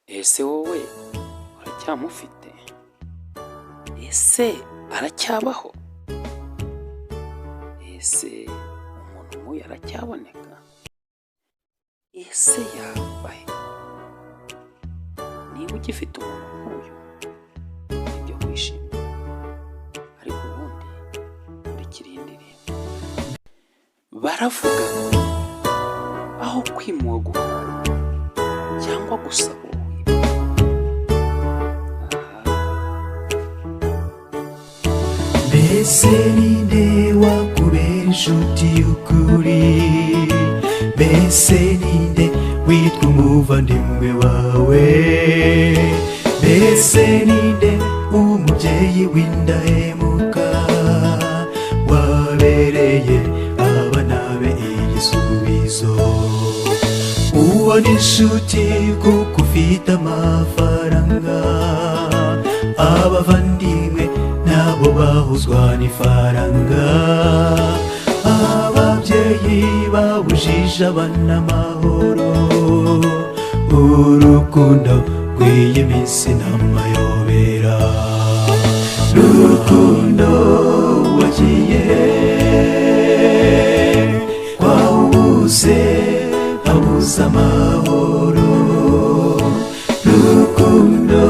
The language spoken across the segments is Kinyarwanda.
Ese wowe uracyamufite? Ese aracyabaho? Ese umuntu nk'uyu aracyaboneka? Ese yava he? Niba ugifite umuntu nk'uyu nibyo kwishimira, ariko ubundi kurikira iyi ndirimbo. Baravuga ngo aho kwimuha guhaha cyangwa gusaba mbese ninde wakubera inshuti y'ukuri? Mbese ninde witwa umuvandimwe wawe? Mbese ninde umubyeyi w'indahemuka wabereye abana be igisubizo? Uwo ni inshuti kuko ufite amafaranga, abavandimwe nabo bahuzwa n'ifaranga. Ababyeyi babujije abana amahoro, urukundo rw'iyi minsi n'amayobera. Rukundo wagiye kwawubuze abuze amahoro. Rukundo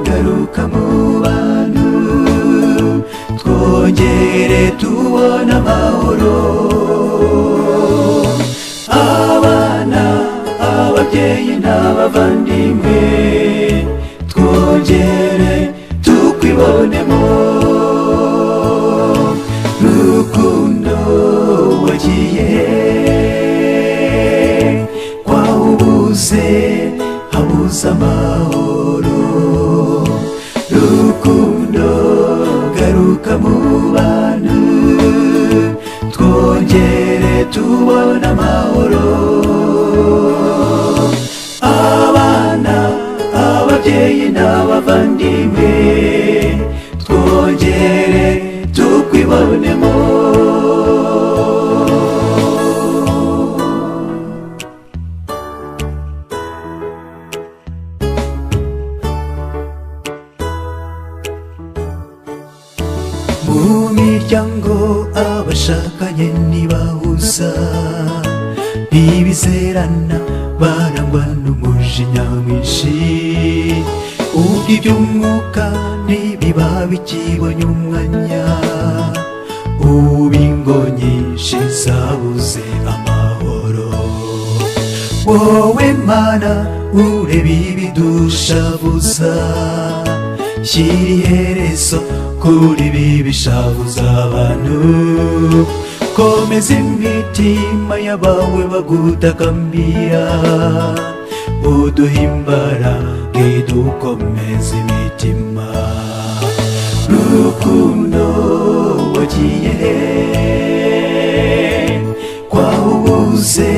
garuka mu bantu twongere tubona amahoro. Abana, ababyeyi n'abavandimwe twongere tukwibonemo. Rukundo wagiye kwawubuze abuze amahoro. Rukundo garuka mu bantu twongere tubona amahoro. Abana, ababyeyi n'abavandimwe twongere tukwibonemo. Mu miryango abashakanye ntibahuza, ntibizerana, barangwa n'umujinya mwinshi. Ubwo iby'umwuka ntibiba bikibonye umwanya, ubu ingo nyinshi zabuze amahoro. Wowe Mana ureba ibidushavuza, shyira iherezo kuri ibi bishavuza abantu. Komeza imitima y'abawe bagutakambira, uduhe imbaraga dukomeza imitima. Rukundo wagiye kwawubuze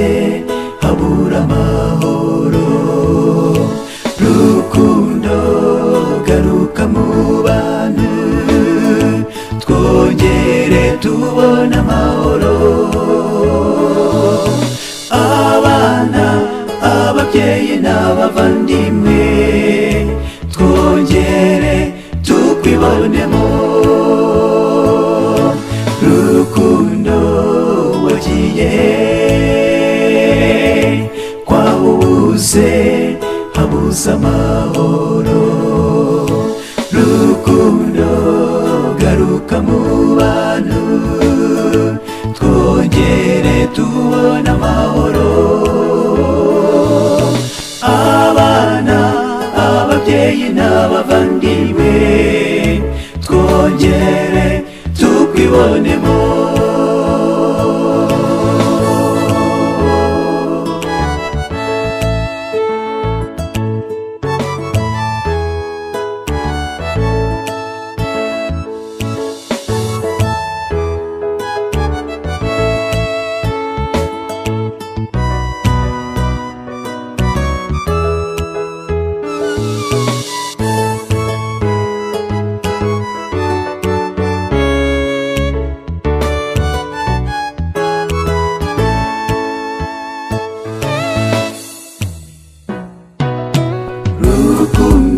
habura amahoro. Rukundo garuka mu bantu twongere tubona amahoro. Abana, ababyeyi n'abavandimwe twongere tukwibonemo. Rukundo wagiye kwawubuze habuze amahoro. Rukundo garuka mu bantu twongere tubona amahoro. Abana, ababyeyi n'abavandimwe twongere tukwibonemo. urukundo